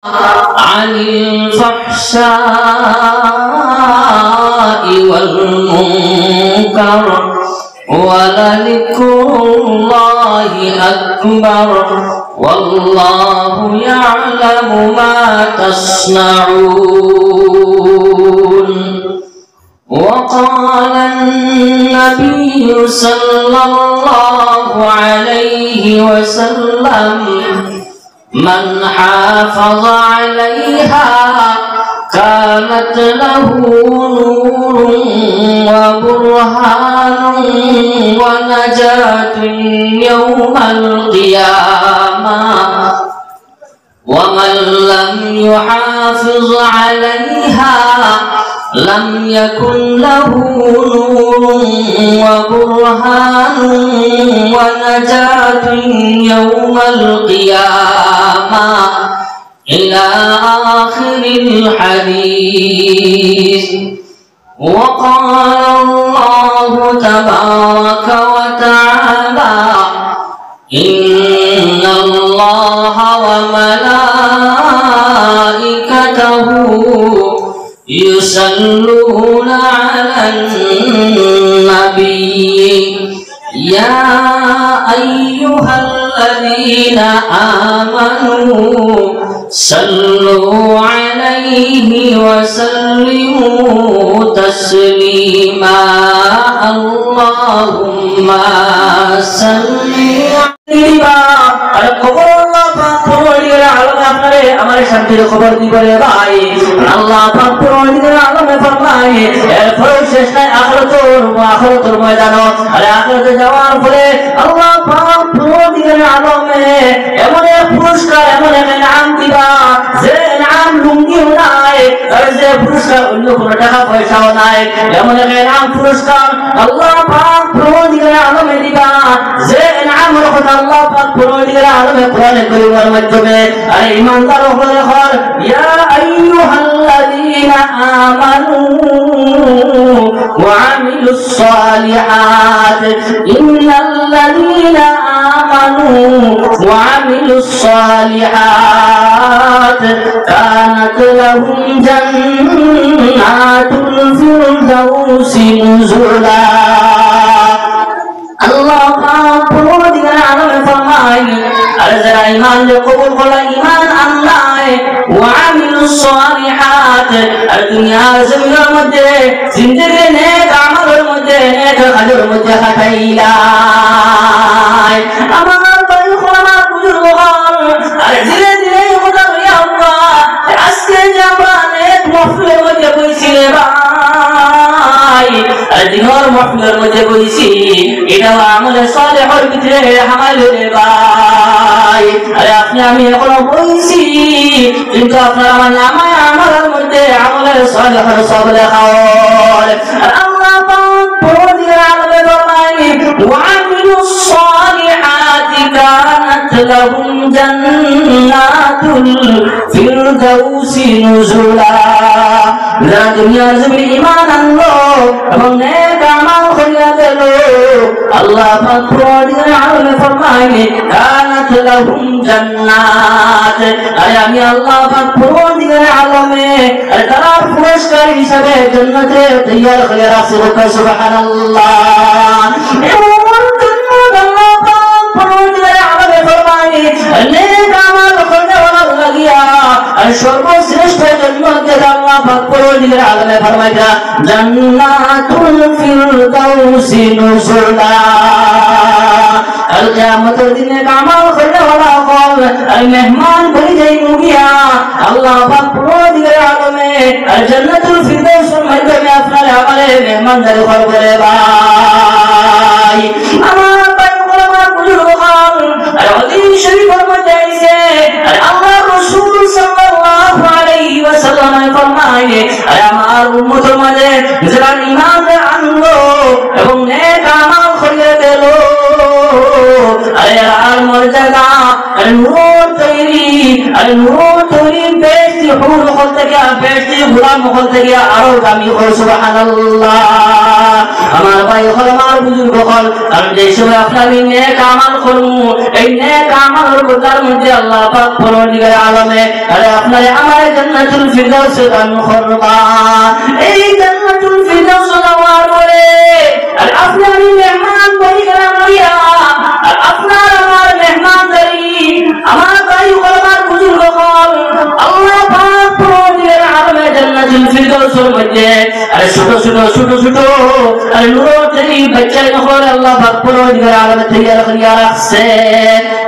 عن الفحشاء والمنكر ولذكر الله أكبر والله يعلم ما تصنعون. وقال النبي صلى الله عليه وسلم من حافظ عليها كانت له نور وبرهان ونجاة يوم القيامة ومن لم يحافظ عليها لم يكن له نور وبرهان ونجاة يوم القيامة إلى آخر الحديث. وقال الله تبارك وتعالى إن الله وملائكته يصلون على النبي يا أيها الذين آمنوا صلوا عليه وسلموا تسليما اللهم صل আমার শান্তির খবর দিবরে ভাই আল্লাহ পাক পরওয়ারদিগার আলমে ফরমায় এরপর শেষ নাই আখিরাতুর ময়দান আর আখিরাতে যাওয়ার পরে আল্লাহ পাক পরওয়ারদিগার আলমে এমন এক পুরস্কার এমন এক ইনাম দিবা যে ইনাম লুঙ্গিও নাই আর যে পুরস্কার অন্য কোনো টাকা পয়সাও নাই এমন এক ইনাম পুরস্কার আল্লাহ পাক পরওয়ারদিগার আলমে দিবা যে ইনাম রহমত আল্লাহ পাক পরওয়ারদিগার আলমে কোরআনে কারীমের মাধ্যমে আর ঈমানদার হলে হর ইয়া আইয়ুহাল্লাযীনা আমানু ওয়া আমিলুস সালিহাত ইন্নাল্লাযীনা আমানু ওয়া আমিলুস সালিহাত কানাত লাহুম জান্নাতুল ফিরদাউসি নুজুলা। আল্লাহ পাক পরওয়ারদিগার আলমে ফরমায় আর যারা ঈমান কবুল করলো ঈমান আনলায় ওয়া আমিলুস সালিহাত আর দুনিয়ার জমিনের মধ্যে জিন্দেগি নেক আমলের মধ্যে নেক কাজের মধ্যে খাটাইলা আমার ভাই খোলা বুজুর্গ আর ধীরে ধীরে কথা হইয়া আমরা আজকে যে আমরা নেক মাহফিলের মধ্যে বসি রে ভাই আর দিনের মাহফিলের মধ্যে বসি এটা আমলে সালেহর ভিতরে হামাল রে ভাই আরে আপনি আমি এখনো বলছি কিন্তু আপনার আমার নামায় আমলের মধ্যে আমলের সালেহর সব লেখা হয় আর আল্লাহ পাক পরওয়ারদিগার আলমে ফরমায় ওয়া আমিলুস সালিহাতি কানাত লাহুম জান্নাতুল ফিরদাউসি নুজুলা। যারা দুনিয়ার জমিনে ঈমান আনলো এবং নেক আমল করিয়া গেল আল্লাহ পাক পরওয়ারদিগার আলমে ফরমায় কানাত লাহুম জান্নাত আর আমি আল্লাহ পাক পরওয়ারদিগার আলমে তারা পুরস্কার হিসাবে জান্নাতে তৈয়ার করে রাখছে সুবহানাল্লাহ। এমন জান্নাত আল্লাহ পাক পরওয়ারদিগার আলমে ফরমায় নেক আমল করার লাগিয়া আর সর্বশ্রেষ্ঠ জান্নাত যেটা আল্লাহ পাক পরওয়ারদিগার আলমে ফরমায় জান্নাতুল ফিরদাউসি নুজুলা। আর কিয়ামতের দিনে আমল করে ওরা কল আর মেহমান বলি যাই মুগিয়া আল্লাহ পাক পরওয়ারদিগার আলমে আর জান্নাতুল ফিরদাউসের মাধ্যমে আপনার আমারে মেহমানদারি করবে ভাই আমার ভাই আমার বুজুর্গ আর হাদিস শরীফের মধ্যে আছে আর আল্লাহ রাসূল সাল্লাল্লাহু আলাইহি ওয়াসাল্লাম ফরমায় আর আমার উম্মতের মধ্যে যারা ঈমান আনলো এবং নেক আমল করে গেল আর মর্যাদা আর নূর তৈরি বেশি বেহেশতি হুর হল থেকে বেহেশতি গোলাম হল থেকে আরো দামি হল সুবহানাল্লাহ আমার ভাই হল আমার বুজুর্গ হল কারণ যে সময় আপনি নেক আমল করুন এই নেক আমলের কথার মধ্যে আল্লাহ পাক পরওয়ারদিগার আলমে আরে আপনার আমার জান্নাতুল ফিরদাউস দান করবা এই জান্নাতুল ফিরদাউস দেওয়ার পরে আর আপনি আমি মেহমান বনি গেলাম লইয়া আর আপনার আমার মেহমানদারি আমার ভাই হল আমার বুজুর্গ হল আল্লাহ পাক পরওয়ারদিগার আলমে জান্নাতুল ফিরদাউসের মধ্যে আরে ছোট ছোট ছোট ছোট আরে নূরের তৈরি বাচ্চা হল আল্লাহ পাক পরওয়ারদিগার আলমে তৈয়ার করিয়া রাখছে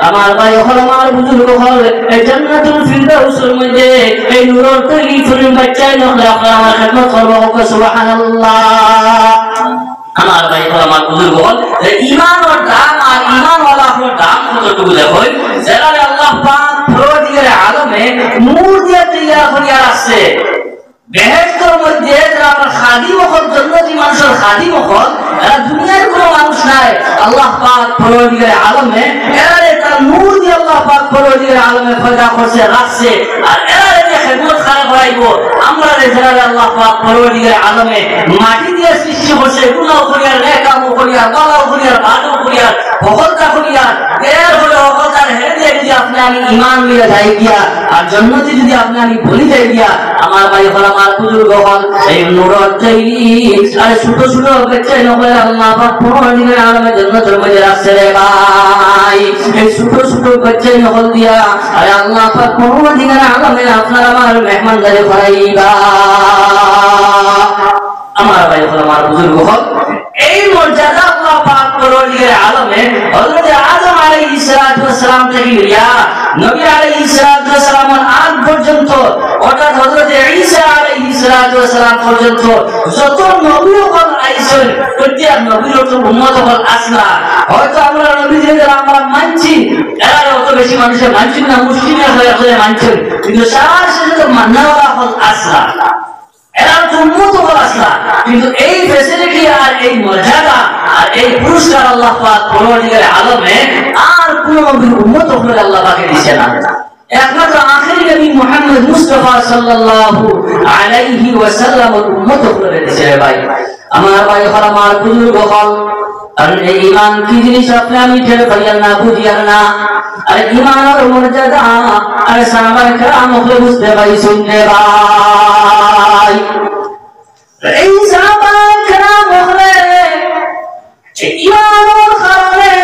আমার ভাই হল আমার বুজুর্গ হল এই জান্নাতুল ফিরদাউসের মধ্যে এই নূরের তৈরি ফুল বাচ্চা হল আপনার আমার খিদমত করব সুবহানাল্লাহ আমার ভাই হল আমার বুজুর্গ হল ঈমানের দাম আর ঈমানওয়ালার দাম কতটুকু দেখো যারা আল্লাহ পাক পরওয়ারদিগার আলমে নূর দিয়ে তৈয়ার করিয়া রাখছে বেহেশতের মধ্যে যারা আপনার খাদিম হল জান্নাতি মানুষের খাদিম হল এরা দুনিয়ার কোনো মানুষ নাই আল্লাহ পাক পরওয়ারদিগার আলমে এরা তার নূর দিয়ে আল্লাহ পাক পরওয়ারদিগার আলমে পয়দা করছে রাখছে আর এরা যে খিদমত খারাপ করাইবো আমরা যারা আল্লাহ পাক পরওয়ারদিগার আলমে মাটি দিয়ে সৃষ্টি করছে গুনাহ করিয়া নেক আমল করিয়া গালাও করিয়া ভালো করিয়া ভগলতা করিয়া এর হলো অবতার হেরে দিয়ে যদি আপনি আমি ঈমান নিয়ে যাই গিয়া আর জান্নাতে যদি আপনি আমি বলি যাই গিয়া আমার ভাই হল আমার বুজুর্গ হল এই নূরের তৈরি আর ছোট ছোট বাচ্চা নবরে আল্লাহ পাক পরওয়ারদিগার আলমে জান্নাতের মধ্যে রাখছে রে ভাই এই ছোট ছোট বাচ্চা হল দিয়া আর আল্লাহ পাক পরওয়ারদিগার আলমে আপনার আমার মেহমানদারি করাইবা আমার ভাই হল আমার বুজুর্গ হল এই মর্যাদা আল্লাহ পাক পরওয়ারদিগার আলমে হযরত আদম আলাইহিস সালাতু ওয়াস সালাম থেকে নিয়া নবী আলাইহিস সালাতু ওয়াস সালামের আগ পর্যন্ত অর্থাৎ হযরত ঈসা আলাইহিস সালাতু ওয়াস সালাম পর্যন্ত যত নবীগণ আইছেন প্রত্যেক নবীর উম্মত হল আসলা হয়তো আমরা নবীদের আমরা মানছি এরা অত বেশি মানুষের মানছি না মুসলিমের হয়ে মানছেন কিন্তু সারা শেষে তো মান্নাওয়ালা হল আসলা এরা তো উম্মত হল আসলা কিন্তু এই ফ্যাসিলিটি আর এই মর্যাদা আর এই পুরস্কার আল্লাহ পাক পরওয়ারদিগার আলমে আর কোন নবীর উম্মত হলে আল্লাহ পাকে দিয়েছেন না একমাত্র আখেরি নবী মুহাম্মদ মুস্তাফা সাল্লাল্লাহু আলাইহি ওয়াসাল্লামের উম্মত হলে দিয়েছে ভাই আমার ভাই হল আমার বুজুর্গ হল আর এই ঈমান কি জিনিস আপনি আমি টের পাইয়া না বুঝিয়ার না আর ঈমানের মর্যাদা আর সাহাবায়ে কেরাম হলে বুঝতে পাই শুনতে ভাই এই সাহাবায়ে কেরাম হলে ঈমানের কারণে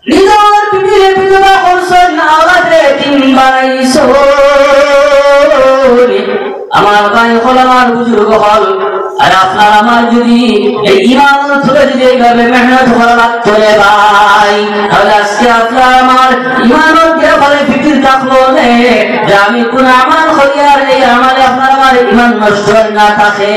নিজের পিঠে বিধবা করছেন আওলাদে তিন বানাইছো আমার ভাই হল আমার বুজুর্গ হল আর আপনার আমার যদি এই ঈমানের ধরে যদি এইভাবে মেহনত করা লাগতো রে ভাই তাহলে আজকে আপনার আমার ঈমানের ব্যাপারে ফিকির থাকলো না যে আমি কোন আমল করি আর এই আমলে আপনার আমার ঈমান নষ্ট না থাকে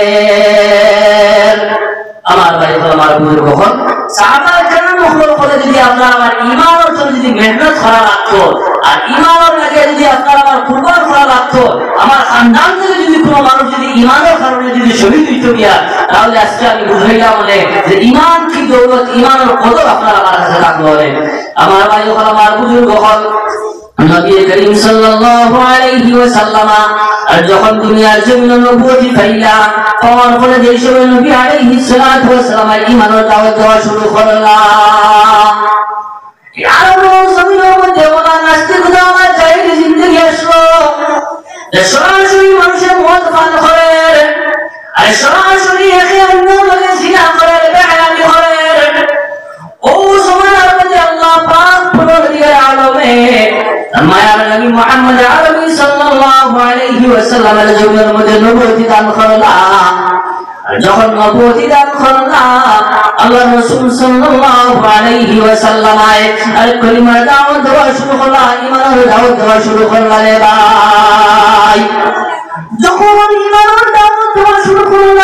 আমার ভাই হল আমার বুজুর্গ হল সাহাবায়ে কেরাম হলে যদি আপনার আমার ঈমানের জন্য যদি মেহনত করা লাগতো আর ঈমানের লাগে যদি আপনার আমার কুরবান করা লাগতো আমার খানদান থেকে যদি কোনো মানুষ যদি ঈমানের কারণে যদি শহীদ হইতো গিয়া তাহলে আজকে আমি বুঝাইলাম যে ঈমান কি দৌলত ঈমানের কদর আপনার আমার কাছে থাকলো আমার ভাই হল আমার বুজুর্গ হল নবী করিম সাল্লাল্লাহু আলাইহি ওয়াসাল্লাম আর যখন দুনিয়ার জমিনে নবুয়তি পাইলা পাওয়ার পরে যে সময় নবী আলাইহিস সালাতু ওয়াস সালাম ঈমানের দাওয়াত দেওয়া শুরু করলেন আরব জমিনের মধ্যে ওলা নাস্তিক দাওয়াত জাহিলি জিন্দেগি আসলো সরাসরি মানুষের মত পান করে আর সরাসরি একে অন্য লোকে জিনা করে বেহায়ানি করে ও জমানার মধ্যে আল্লাহ পাক পরওয়ারদিগার আলমে মায়ার নবী মুহাম্মদ আরবি সাল্লাল্লাহু আলাইহি ওয়াসাল্লামের যুগের মধ্যে নবুয়তি দান করলেন যখন নবুয়তি দান করলেন আল্লাহ রাসূল সাল্লাল্লাহু আলাইহি ওয়াসাল্লাম আর কলিমার দাওয়াত দেওয়া শুরু করলেন ঈমানের দাওয়াত দেওয়া শুরু করলেন রে ভাই যখন ঈমানের দাওয়াত দেওয়া শুরু করলেন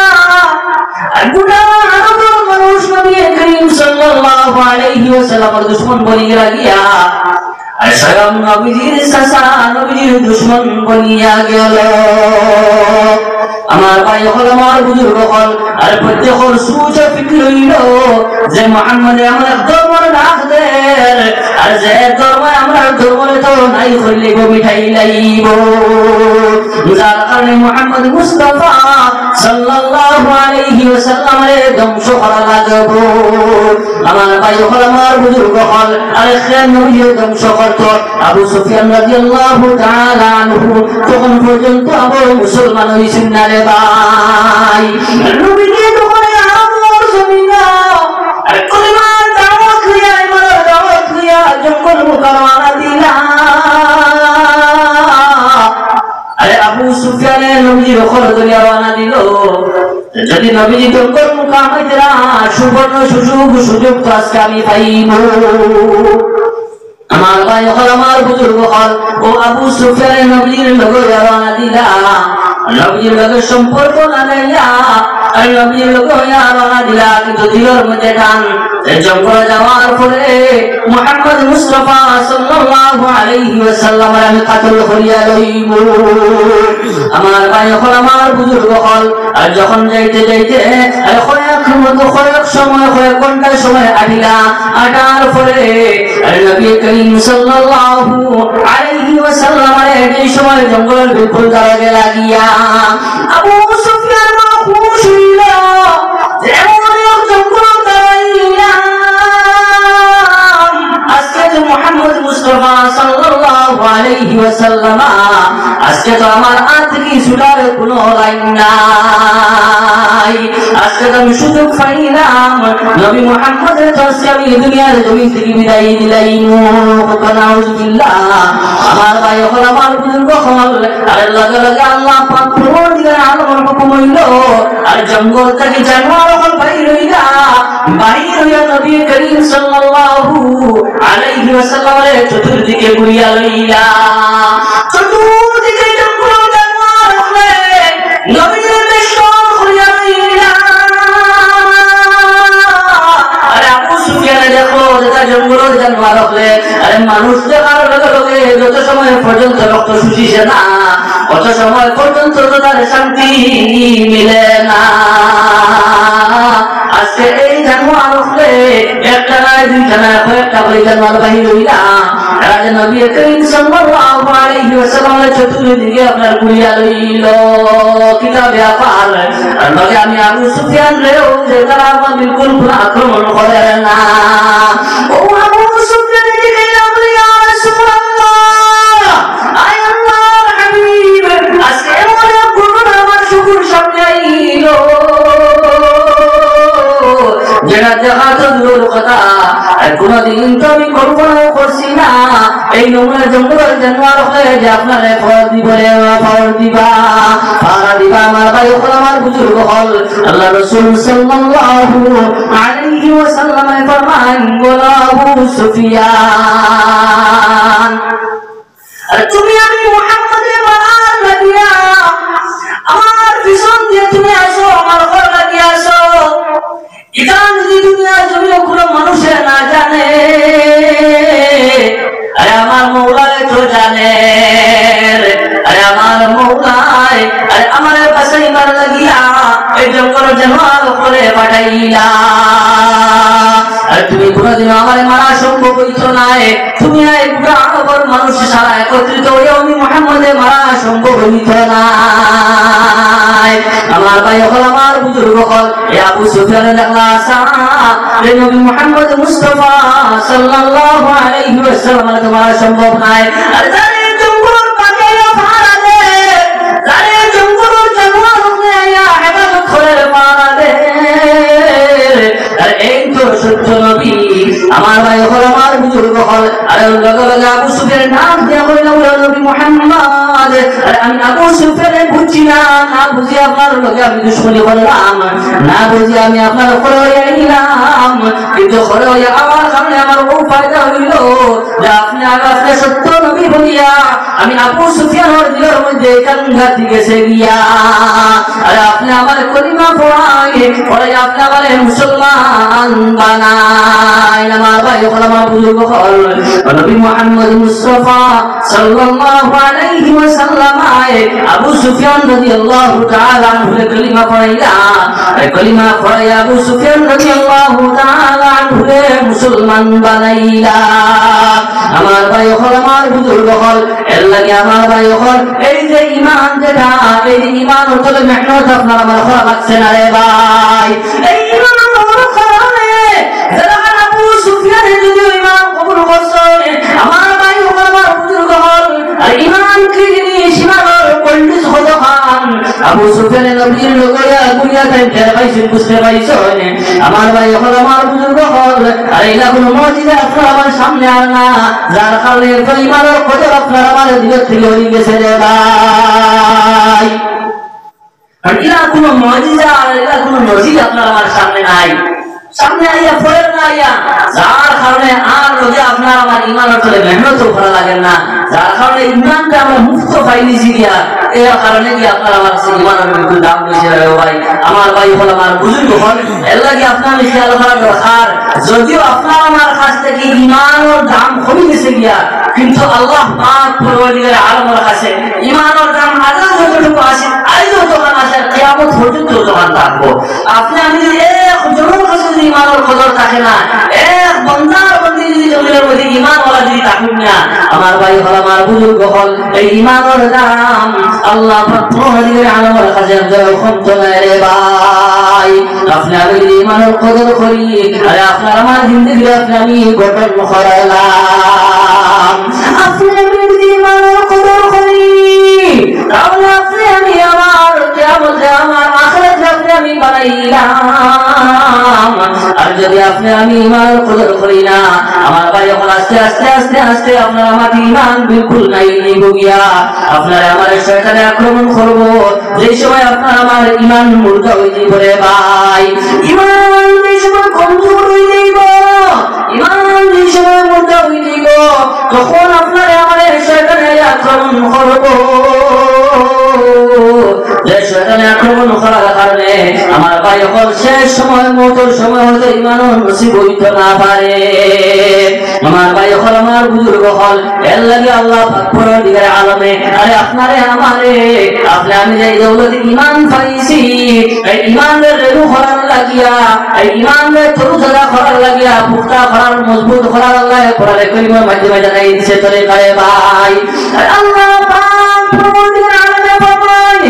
আর গোটা আরবের মানুষ নবী করিম সাল্লাল্লাহু আলাইহি ওয়াসাল্লামের দুশমন বনিয়া গিয়া আর স্বয়ং নবীজির চাচা নবীজির দুশমন বনিয়া গেল আমার ভাই হল আমার বুজুর্গ হল আর প্রত্যেকের সুচ ফিক্র হইল যে মুহাম্মদ আমার ধর্মের ডাক দেয় আর আর যে ধর্ম আমরা ধর্মে তো নাই হইলে গো মিঠাই লাইব যার কারণে মুহাম্মদ মুস্তাফা সাল্লাল্লাহু আলাইহি ওয়াসাল্লামের ধ্বংস করা লাগবো আমার ভাই হল আমার বুজুর্গ হল আর খেয়াল নবীর ধ্বংস করত আবু সুফিয়ান রাদিয়াল্লাহু তাআলা আনহু তখন পর্যন্ত আবু মুসলমান হইছেন না রে ভাই নবীকে তখন আমার জমিনা আর কলিমার দাওয়াত হইয়া ইমানের দাওয়াত হইয়া জঙ্গল মুকাররমা দিলা আরে আবু সুফিয়ানের নবীর খবর দুনিয়া রওনা দিল যদি নবীজি জঙ্গল মুকাররমাতে সুবর্ণ সুযোগ তো আজকে আমি পাইব আমার ভাই হল আমার বুজুর্গ হল ও আবু সুফিয়ানের নবীর লগে রওনা দিলা নবীর লগে সম্পর্ক লাগাইয়া আর নবীর লগে রওনা দিলা কিন্তু দিলের মধ্যে টান জঙ্গলে যাওয়ার পরে মুহাম্মদ মুস্তাফা সাল্লাল্লাহু আলাইহি ওয়াসাল্লামের আমি কাতল করিয়া লইব আমার ভাই হল আমার বুজুর্গ হল আর যখন যাইতে যাইতে কয়েক সময় কয়েক ঘন্টা সময় আটিলা আটার পরে নবী করিম সাল্লাল্লাহু আলাইহি ওয়াসাল্লামের এই সময় জঙ্গলের বিপুল দাঁড়াতে লাগিয়া আবু সুফিয়ান খুশ হইল এমন এক জঙ্গল দাঁড়াইলাম আজকে তো মুহাম্মদ মুস্তাফা সাল্লাল্লাহু আলাইহি ওয়াসাল্লাম আজকে তো আমার হাত থেকে ছুটার কোনো লাইন নাই আজকে তো আমি সুযোগ পাইলাম নবী মুহাম্মদের কাছে আমি দুনিয়ার জমিন থেকে বিদায় দিলাম নাউজুবিল্লাহ আমার ভাই হল আমার বুজুর্গ হল আর লগে লগে আল্লাহ পাক পরবর্তীকালে আলমের হুকুম হইল আর জঙ্গল থেকে জানোয়ার হল বাইর হইয়া নবী করিম সাল্লাল্লাহু আলাইহি ওয়াসাল্লামের চতুর্দিকে ঘুরিয়া লইলা চতুর্দিকে জঙ্গল জানোয়ার হলে নবীর বেশর হইয়া লইলা আর আবু সুফিয়ান দেখো যেটা জঙ্গল জানোয়ার হলে আরে মানুষ দেখার লগে লগে যত সময় পর্যন্ত রক্ত শুষিছে না অত সময় পর্যন্ত তার শান্তি মিলে না আজকে এই জানোয়ার হলে একটা নয় দুইটা নয় কয়েকটা করে জানোয়ার বাহির হইলা রাজা নবী করিম সাল্লাল্লাহু আলাইহি ওয়াসাল্লামের চতুর্দিকে আপনার ঘুরিয়া লইল কিতা ব্যাপার আর নবী আমি আবু সুফিয়ান রেও যে তারা আমার বিলকুল কোনো আক্রমণ করে না ও আবু সুফিয়ানের দিকে বলিয়া সুবহানাল্লাহ আয় আল্লাহর হাবিব আজকে এমন এক ঘটনা আমার শুকুর সামনে আইল যেটা দেখা তো দূরের কথা আর কোনদিন তো আমি কল্পনা করছি না এই নোংরা জঙ্গলের জানোয়ার হয়ে যে আপনারা ফল দিবা আমার ভাই হল আমার বুজুর্গ হল আল্লাহ রাসূল সাল্লাল্লাহু আলাইহি ওয়াসাল্লাম ফরমান বলা আবু সুফিয়ান আর তুমি আমি মুহাম্মদের বানার লাগিয়া আমার পিছন দিয়ে তুমি আসো আমার ঘর লাগিয়া আসো এটা যদি দুনিয়ার জমিনে কোনো মানুষের না জানে আরে আমার মৌলায় তো জানে আরে আমার মৌলায় আরে আমার কাছে ইমান লাগিয়া এই জঙ্গল জানোয়ার করে পাঠাইলা আর তুমি কোনদিন আমার মারা সম্ভব হইতো নাই তুমি এক গ্রামের মানুষ সারা একত্রিত হয়ে আমি মুহাম্মদের মারা সম্ভব হইতো নাই আমার ভাই হল আমার বুজুর্গ হল আবু সুফিয়ানের দেখলা আসা নবী মুহাম্মদ মুস্তাফা সাল্লাল্লাহু আলাইহি ওয়াসাল্লাম তোমার সম্ভব নাই আর জানে জঙ্গল পাগলা ফাড়া দে জানে জঙ্গল জানোয়ার হইয়া হেবাদত করে মারা দে আর এই তো সত্য নবী আমার ভাই হল আমার বুজুর্গ হল আর লগে লগে আবু সুফিয়ানের নাম দিয়া কইল নবী মুহাম্মদ আর আমি আবু সুফিয়ানের বুঝছি না বুঝি আপনার লগে আমি দুশমনি করলাম না বুঝি আমি আপনার ঘরে আইলাম কিন্তু ঘরে আমার সামনে আমার বহু ফায়দা হইল যে আপনি আগে সত্য নবী বলিয়া আমি আবু সুফিয়ানের দিলের মধ্যে কাঙ্গার দিকে সে গিয়া আর আপনি আমার কলিমা পড়াই আপনি আমার মুসলমান বানাই আমার ভাই হল আমার বুজুর্গ হল নবী মুহাম্মদ মুস্তাফা সাল্লাল্লাহু আলাইহি ওয়াসাল্লাম ভাই আবু সুফিয়ান রাদিয়াল্লাহু তাআলা আনহু কলিমা পড়াইয়া কলিমা পড়াইয়া আবু সুফিয়ান রাদিয়াল্লাহু তাআলা আনহু মুসলমান বানাইলা। আমার ভাই হল আমার বুজুর্গ হল এর লাগে আমার ভাই হল এই যে ঈমান যেটা এই ঈমান হলো মেহনত আপনার আমার করা লাগছে না রে ভাই। এই ঈমান আমার কারণে যারা আবু সুফিয়ানের যদি ঈমান কবুল করছে আমার ভাই হল আমার বুজুর্গ হল আর ঈমান কি জিনিস ঈমানের পন্ডিত হলো খান আবু সুফিয়ানের নবীর লগয়া গুনিয়া তাই টের পাইছেন বুঝতে পাইছেন আমার ভাই হল আমার বুজুর্গ হল আর এটা কোনো মুজিজা আপনার আমার সামনে আর না যার কারণে ঈমানের কদর আপনার আমার দিলের থেকে হয়ে গেছে রে ভাই। আর এটা কোনো মুজিজা আর এটা কোনো নজির আপনার আমার সামনে নাই, সামনে আইয়া পড়ে না আইয়া যার কারণে আর রোজে আপনার আমার ঈমানের চলে মেহনত করা লাগে না, যার কারণে ঈমানটা আমরা মুক্ত পাই নিছি গিয়া এই কারণে কি আপনার আমার ঈমানের বিলকুল দাম বেশি রে ভাই। আমার ভাই হল আমার বুজুর্গ হল এর লাগে আপনার খেয়াল করা দরকার যদিও আপনার আমার কাছ থেকে ঈমানের দাম কমে গেছে গিয়া কিন্তু আল্লাহ পাক পরওয়ারদিগার আলমের কাছে ঈমানের দাম আজও যতটুকু আছে আজও দোকান আছে কিয়ামত পর্যন্ত দোকান থাকবো। আপনি আমি যদি এক জনের কাছে যদি ঈমানের কদর থাকে না এক বান্দার বন্দি যদি জমিনের মধ্যে ঈমানওয়ালা যদি থাকুন না আমার ভাই হল আমার বুজুর্গ হল এই ঈমানের দাম আল্লাহ পাক পরওয়ারদিগার আলমের কাছে কমত না রে ভাই। আপনি আমি যদি ঈমানের কদর করি আরে আপনার আমার জিন্দেগি আপনি আমি গঠন করালাম আপনি আমি যদি ঈমানের কদর করি তাহলে আপনি আমি আমার কিয়ামতে আমার আখিরাতে আপনি আমি বানাইলাম। আর যদি আপনি আমি ঈমানের কদর করি না আমার ভাই যখন আস্তে আস্তে আস্তে আস্তে আপনার আমার ঈমান বিলকুল নাই নিব গিয়া আপনার আমার শয়তানে আক্রমণ করব যে সময় আপনার আমার ঈমান মুর্দা হয়ে যাবে রে ভাই। ঈমান যে সময় কমজোর হয়ে যাবে ঈমান যে সময় মুর্দা হয়ে যাবে তখন আপনার আমার শয়তানে আক্রমণ করব যে শয়তানে আক্রমণ করার কারণে আমার ভাই হল শেষ সময় মৌতের সময় হয়তো ঈমান নসিব হইতে না পারে। আমার ভাই হল আমার বুজুর্গ হল এর লাগে আল্লাহ পাক পরওয়ারদিগার আলমে আরে আপনারে আমারে আপনি আমি যে দৌলত ঈমান পাইছি এই ঈমানের রেলু করার লাগিয়া এই ঈমানের তরুতাজা করার লাগিয়া পুখতা করার মজবুত করার আল্লাহ কোরআনে কারীমের মাধ্যমে জানাই দিয়েছে তরিকায়ে ভাই। আল্লাহ পাক পরওয়ারদিগার আলমে ফরমায়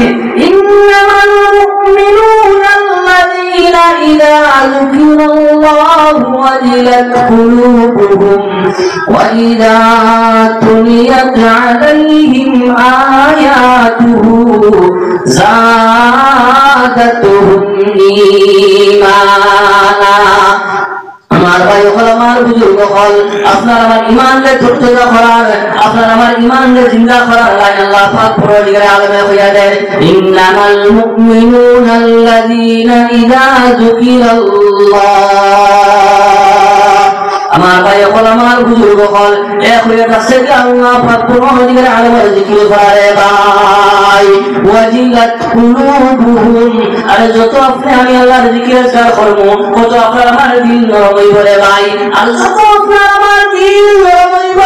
ইন্নামাল মুমিনুনা আল্লাযীনা ইযা যুকিরাল্লাহু ওয়াজিলাত কুলুবুহুম ওয়া ইযা তুলিয়াত আলাইহিম আয়াতুহু যাদাতুহুম ঈমানা। আমার ভাই হল আমার বুজুর্গ হল আপনার আমার ঈমানকে তরতাজা করার আপনার আমার ঈমানকে জিন্দা করার লাগে আল্লাহ পাক পরওয়ারদিগার আলমে কইয়া দেন ইন্নামাল মুমিনুনা আল্লাযীনা ইযা যুকিরাল্লাহ। আমার ভাই হল আমার বুজুর্গ হল এক হয়ে কাছে আল্লাহ পাক পরওয়ারদিগার আলমের জিকির করে ভাই ওয়াজিলাত কুলুবুহুম আর যত আপনি আমি আল্লাহর জিকির করব কত আপনার আমার দিল নরম হইব রে ভাই। আর যত আপনার আমার দিল নরম হইব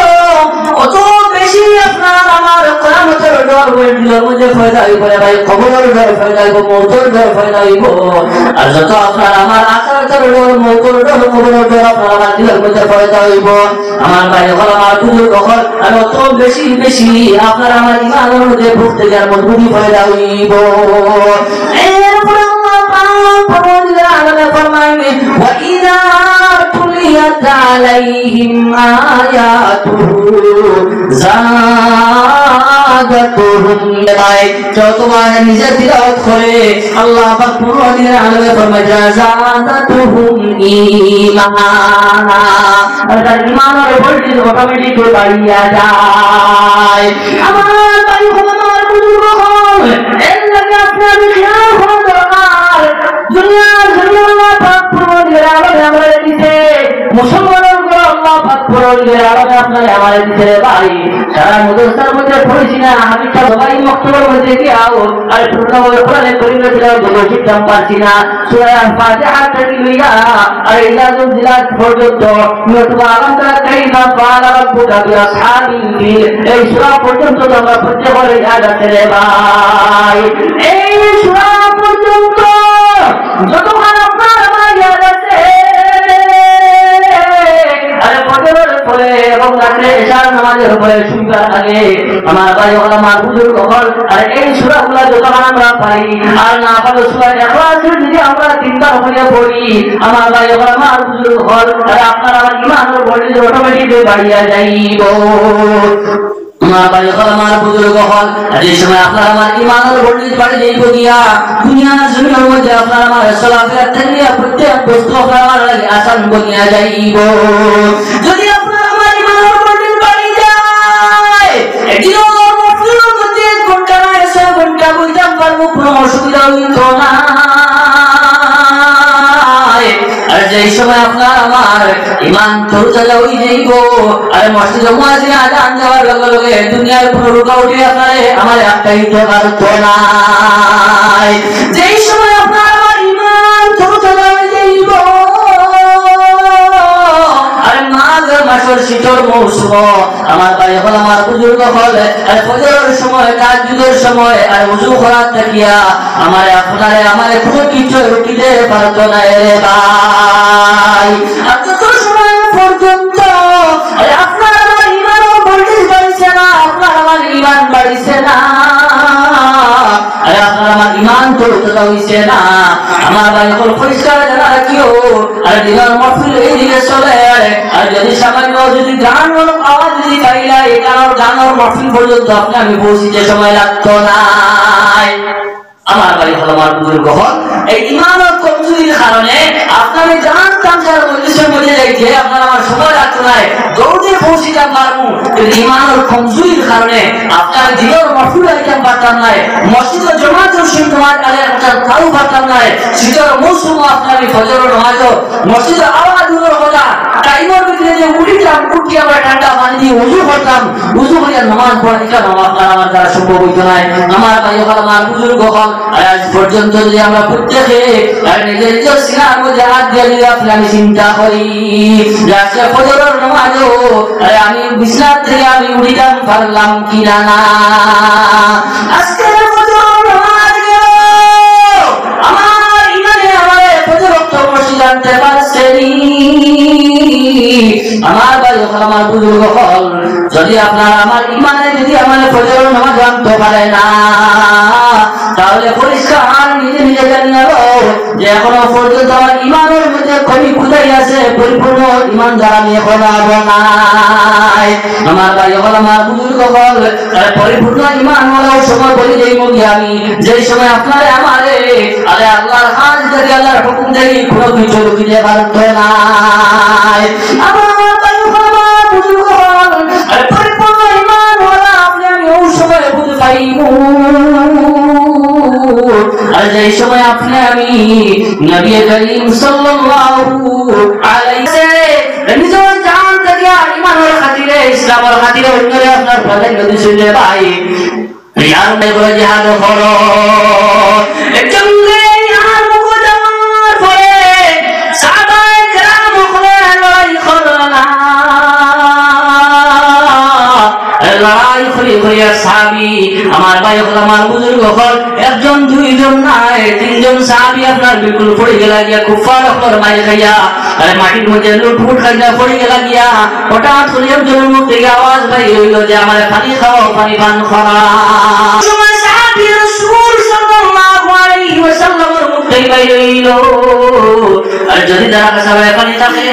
কত বেশি আপনার আমার কিয়ামতের ডর দিলের মধ্যে ফয়দা হইব রে ভাই, খবরের ডর ফয়দা হইব, মওতের ডর ফয়দা হইব। আর যত আপনার আমার আখিরাতের ডর মওতের ডর খবরের ডর আপনার আমার দিলের মধ্যে ফয়দা হইব আমার ভাই হল আমার বুজুর্গ হল আর অত বেশি বেশি আপনার আমার ঈমানের মধ্যে ভক্তি যার মজবুতি ফয়দা হইব। এরপর আল্লাহ পাক পরওয়ারদিগার আলমে ফরমায় ওয়া ইযা তুলিয়াত আলাইহিম আয়াতুহু যাদাতুহুম ঈমানা। যতবার নিজে তিলাওয়াত করে আল্লাহ পাক পরওয়ারদিগার আলমে ফরমায় যাদাতুহুম ঈমানা আর তার ঈমানের ভোল্টেজ অটোমেটিক বাড়িয়া যায়। আমার ভাই হল আমার বুজুর্গ হল এর লাগে আপনার খেয়াল করা দরকার দুনিয়ার জন্য আল্লাহ পাক পরওয়ারদিগার আলমে আমাদের দিতে মুসলমানের উপর আল্লাহ পাক পরওয়ারদিগার আলমে আপনার আমাদের দিতে ভাই। সারা মাদ্রাসার মধ্যে পড়েছি না হাদিসটা সবাই মক্তবের মধ্যে গিয়াও আর পূর্ণভাবে কোরআনে কারীমে তিলাওয়াত করতে শিখতাম পারছি না সূরা ফাতিহা থেকে লইয়া আর ইলাজুল জিলাত পর্যন্ত নতুবা আলামতারা কাইফা ফাআলা রাব্বুকা বিআসহাবিল ফিল এই সূরা পর্যন্ত আমরা পড়তে পারি আয়াতে রে ভাই এই সূরা পর্যন্ত যতক্ষণ আপনার আমার ইয়াদ আছে আরে ফজরের পরে এবং রাতে ইশার নামাজের পরে শুনবার আগে আমার ভাই আমার বুজুর্গ হল আর এই সূরাগুলো যতক্ষণ আমরা পারি আর না পারো সূরা ইখলাস যদি আমরা তিনবার করে পড়ি আমার ভাই আমার বুজুর্গ হল আর আপনার আমার ঈমানের ভোল্টেজ অটোমেটিক বাড়িয়া যাইব আমার ভাই আমার বুজুর্গ হল এই সময় আপনার আমার ঈমানের ভোল্টেজ বাড়ি যাইব গিয়া দুনিয়ার জমিনের মধ্যে আপনার আমার সলাফিয়াত থেকে প্রত্যেক বস্তু আপনার আমার লাগি আসান বনিয়া যাইব যদি আপনার আমার ঈমানের ভোল্টেজ বাড়ি যায় এদিনও মফসুলের মধ্যে ঘন্টা না 6 ঘন্টা বইতাম পারবো কোনো অসুবিধা হইত না আর যেই সময় আপনার আমার ঈমান তরতাজা হয়ে যাইব আর মসজিদে মুয়াজ্জিন আযান দেওয়ার লগে লগে দুনিয়ার কোনো রুকাওটি আপনারে আমার একটাই তো পারতো না যেই সময় আপনার আমার ঈমান তরতাজা হয়ে যাইব আর মাঘ মাসের শীতল মৌসুম আমার ভাই হল আমার বুজুর্গ হল আর ফজরের সময় তাহাজ্জুদের সময় আর ওযু করার থাকিয়া আমার আপনারে আমার কোনো কিছু রুটিতে পারতো না রে ভাই আর তত সময় পর্যন্ত আপনার আমার ঈমান ভোল্টেজ বাড়ছে না আপনার আমার ঈমান বাড়ছে না আর আপনার আমার ঈমান তরতাজা হইছে না আমার ভাই হল পরিষ্কার জানা রাখিও আর দিনের মাহফিল এই দিকে চলে আর যদি সামান্য যদি গান আওয়াজ যদি পাইলা এই গানের মাহফিল পর্যন্ত আপনি আমি পৌঁছিতে সময় লাগতো না আমার ভাই হল আমার বুজুর্গ হল এই ঈমানের কমজোরির কারণে আপনার জানতাম যার মজলিসের মধ্যে যাইতে আপনার আমার সময় লাগতো না দৌড়ে পৌঁছিতে পারবো কিন্তু ঈমানের কমজোরির কারণে আপনার দিনের মাহফিল আইতাম পারতাম না মসজিদে জমাতের সিংহমাত আলে একটা তাও পারতাম না শীতের মৌসুম আপনার ফজরের নামাজও মসজিদে আওয়াজ হলো কথা টাইমের ভিতরে যে উঠিতাম উঠি আমরা ঠান্ডা পানি দিয়ে উযু করতাম উযু করে নামাজ পড়াইতাম আপনার আমার দ্বারা সম্ভব হইতো না আমার ভাই হল আমার বুজুর্গ হল আজ পর্যন্ত যদি আমরা প্রত্যেকে নিজের নিজের সিনার মধ্যে হাত দিয়ে যদি আমি চিন্তা করি যে আজকে ফজরের নামাজও আমি বিছানা থেকে আমি উঠিতাম পারলাম কিনা না আজকে ফজরের নামাজ গেল আমার ইমানে আমার ফজর ওয়াক্ত মসজিদ আনতে পারছেনি আমার ভাই আমার বুজুর্গ হল যদি আপনার আমার ঈমানে যদি আমার ফজরের নামাজ আনতে পারে না তাহলে পরিষ্কার নিজে নিজে জানিয়ে যে এখনো পর্যন্ত আমার ঈমানের মধ্যে কমি খুদাই আছে পরিপূর্ণ ঈমানদার আমি এখন নাই আমার ভাই আমার বুজুর্গ হল পরিপূর্ণ ঈমান হওয়ার সময় বলি যাই মুখে আমি যেই সময় আপনারে আমারে আরে আল্লাহর হাত থেকে আল্লাহর হুকুম থেকে কোনো কিছু রুখিতে পারতো না আমার ভাই আমার বুজুর্গ হল পরিপূর্ণ ঈমান হওয়া আপনি আমি ওই সময় বুঝতে পাইব আর যেই সময় আপনি আমি নবী করিম সাল্লাল্লাহু আলাইহি ওয়াসাল্লাম নিজের জান থেকে ঈমানের খাতিরে ইসলামের খাতিরে অন্যরে আপনার প্রাধান্য দিয়েছিলেন ভাই ইয়ার মধ্যে জিহাদ করো একজন আর মুকদ্দমার পরে সাহাবায়ে কেরাম করে লড়াই করলেন লড়াই করে করে সাহাবী আমার ভাই আমার বুজুর্গ হল একজন দুইজন নাই তিনজন সাহাবী আপনার বিকুল পড়ে গেল গিয়া কুফার আপনার মাই খাইয়া আরে মাটির মধ্যে লুটফুট খাইয়া পড়ে গেল গিয়া হঠাৎ করে একজনের মুখ থেকে আওয়াজ ভাই হইল যে আমার পানি খাও পানি পান করা সময় সাহাবী রাসূল সাল্লাল্লাহু আলাইহি ওয়াসাল্লামের মুখ থেকে বাইর হইল আর যদি যারা কাছে পানি থাকে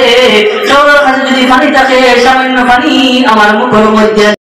চোরের কাছে যদি পানি থাকে সামান্য পানি আমার মুখের মধ্যে